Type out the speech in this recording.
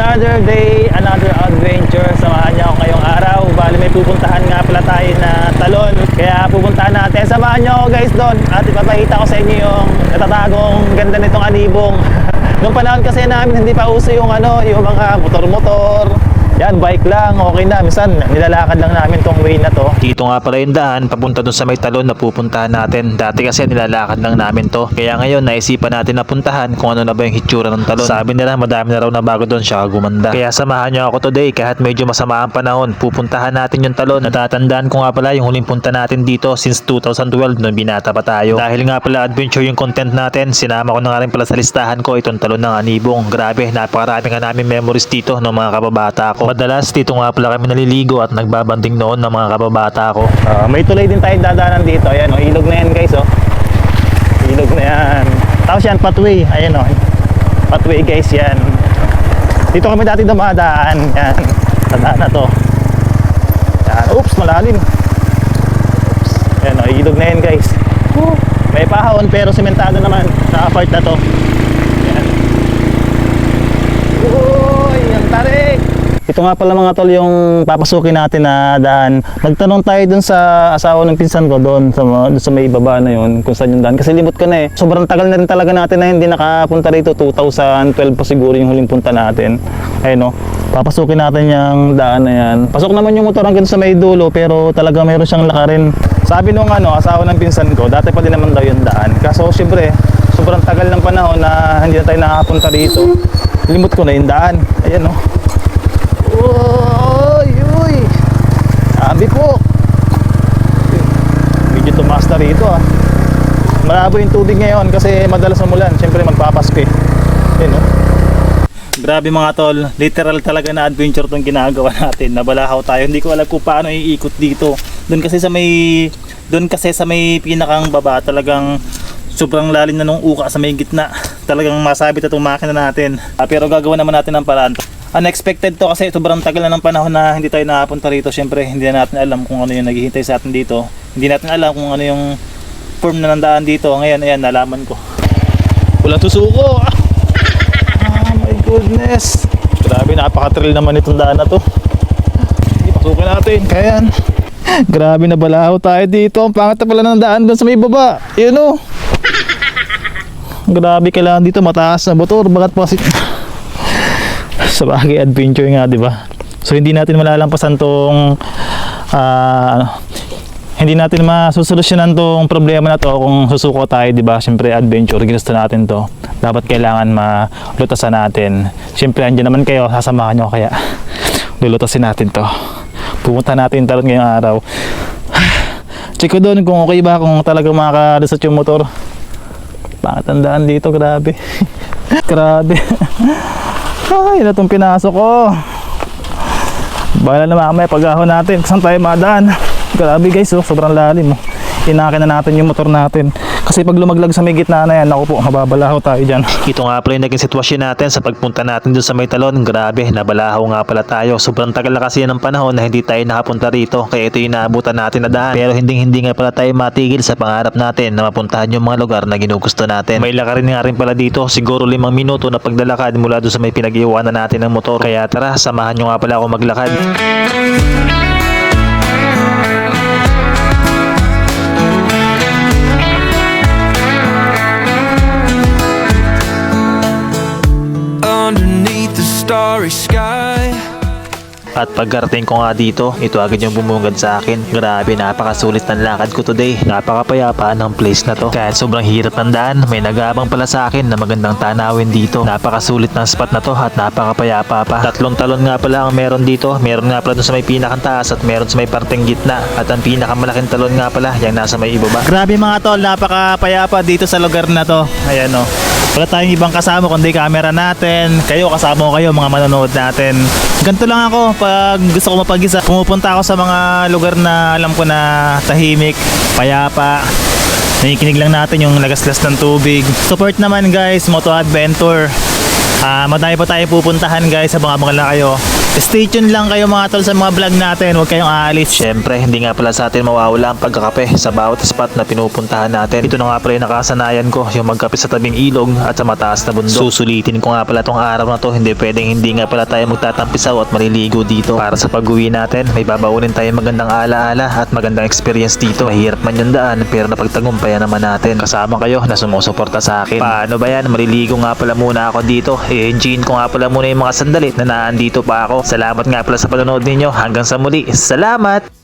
Another day, another adventure. Samahan niyo ako ngayong araw. Bali may pupuntahan nga pala tayo na talon. Kaya pupuntahan natin. Samahan niyo ako guys doon. At ipapakita ko sa inyo yung natatagong ganda nitong anibong. Nung panahon kasi namin hindi pa uso yung yung mga motor-motor. Yan, bike lang, okay na. Minsan, nilalakad lang namin tong way na to. Dito nga pala yung daan, papunta dun sa may talon na pupuntahan natin. Dati kasi nilalakad lang namin to. Kaya ngayon, naisipan natin na puntahan kung ano na ba yung hitsura ng talon. Sabi nila, madami na raw na bago dun, siya gumanda. Kaya samahan nyo ako today, kahit medyo masama ang panahon, pupuntahan natin yung talon. Natatandaan ko nga pala yung huling punta natin dito since 2012 nung binata pa tayo. Dahil nga pala adventure yung content natin, sinama ko na nga rin pala sa listahan ko itong talon ng anibong. Grabe, napakarami nga namin memories dito ng mga kababata ko. Madalas dito nga pala kami naliligo at nagbabanding noon ng mga kababata ko. May tulay din tayo dadaanan dito. Ayan, ilog na yan guys, ilog na yan. Tapos yan, pathway. Ayan, pathway guys yan. Dito kami dati dumadaan. Yan, sa daan na to. Yan, oops, malalim. Oops. Ayan, ilog na yan guys. May pahon pero sementado naman sa part na to. Yan. Uy, ang tarik! Ito nga pala mga tol yung papasukin natin na daan. Nagtanong tayo dun sa asawa ng pinsan ko doon sa may baba na yun kung saan yung daan. Kasi limot ka na eh. Sobrang tagal na rin talaga natin na hindi nakapunta rito. 2012 pa siguro yung huling punta natin. Ayun papasukin natin yung daan na yan. Pasok naman yung motor hanggang sa may dulo pero talaga mayroon siyang lakarin. Sabi nung asawa ng pinsan ko, dati pa din naman daw yung daan. Kaso syempre, sobrang tagal ng panahon na hindi na tayo nakapunta rito. Limot ko na yung daan. Ayan Uy, uy. Sabi po. Medyo tumaas na rito Malabo yung tubig ngayon kasi madalas umulan. Siyempre magpapasko Yun Grabe mga tol. Literal talaga na adventure tong ginagawa natin. Nabalahaw tayo. Hindi ko alam kung paano iikot dito. Doon kasi sa may pinakang baba talagang sobrang lalim na nung uka sa may gitna. Talagang masabit na itong makina natin. Pero gagawa naman natin ng paraan. Unexpected to kasi sobrang tagal na ng panahon na hindi tayo nakapunta rito. Siyempre hindi na natin alam kung ano yung naghihintay sa atin dito. Hindi natin alam kung ano yung form na nandaan dito. Ngayon ayan, nalaman ko. Walang susuko. Oh my goodness. Grabe, napaka-thrill naman itong daan na to. Hindi, pasukin natin. Kaya yan. Grabe, nabalahaw tayo dito. Ang pangat na pala ng daan doon sa may baba. Yun Grabe, kailangan dito mataas na motor. Bagat pa sa bagay adventure nga, di ba? So hindi natin malalampasan tong hindi natin masusolusyonan tong problema na to kung susuko tayo, di ba? Siyempre adventure, ginusto natin to. Dapat kailangan malutasan natin. Siyempre andyan naman kayo, sasamahan nyo kaya lulutasin natin to. Pumunta natin talon ngayong araw. Check ko doon kung okay ba, kung talagang makakalusot yung motor. Pakatandaan dito, grabe. Grabe. Ay, na itong pinasok ko. Bahala na mamaya pag-ahon natin. Saan tayo madaan? Grabe guys, sobrang lalim. Inakin na natin yung motor natin. Kasi pag lumaglag sa may gitna na yan, ako po, mababalahaw tayo dyan. Ito nga pala yung naging sitwasyon natin sa pagpunta natin dun sa may talon. Grabe, nabalahaw nga pala tayo. Sobrang tagal na kasi ng panahon na hindi tayo nakapunta rito. Kaya ito yung naabutan natin na daan. Pero hindi nga pala tayo matigil sa pangarap natin na mapuntahan yung mga lugar na ginugusto natin. May lakarin nga rin pala dito. Siguro 5 minuto na paglalakad mula dun sa may pinag-iwanan natin ng motor. Kaya tara, samahan nyo nga pala ako maglakad. Underneath the starry sky. At pagkarating ko nga dito, ito agad yung bumungad sa akin. Grabe, napakasulit ng lakad ko today. Napakapayapa ng place na to. Kahit sobrang hirap ng daan, may nag-aabang pala sa akin na magandang tanawin dito. Napakasulit ng spot na to at napakapayapa pa. 3 talon nga pala ang meron dito. Meron nga pala dun sa may pinakang taas at meron sa may parteng gitna. At ang pinakamalaking talon nga pala, yung nasa may ibaba. Grabe mga tol, napakapayapa dito sa lugar na to. Ayan wala tayong ibang kasama kundi camera natin. Kayo, kasama ko kayo, mga manonood natin. Ganito lang ako pag gusto ko mapag-isa. Pumupunta ako sa mga lugar na alam ko na tahimik, payapa. Nakikinig lang natin yung lagaslas ng tubig. Support naman guys, Moto Adventure. Madami pa tayo pupuntahan guys, abangan lang kayo. Stay tuned lang kayo mga tol sa mga vlog natin, huwag kayong aalis. Siyempre, hindi nga pala sa atin mawawala ang pagkakape sa bawat spot na pinupuntahan natin. Ito na nga pala yung nakasanayan ko, yung magkape sa tabing ilog at sa mataas na bundok. Susulitin ko nga pala tong araw na to, hindi nga pala tayo magtatampisaw at maliligo dito. Para sa pag-uwi natin, may babaunin tayo magandang alaala at magandang experience dito. Mahirap man yung daan, pero napagtagumpayan naman natin. Kasama kayo na sumusuporta sa akin. Paano ba yan? Maliligo nga pala muna ako dito. I-enjoyin ko nga pala muna yung mga sandali na naandito pa ako. Salamat nga pala sa panonood ninyo. Hanggang sa muli. Salamat!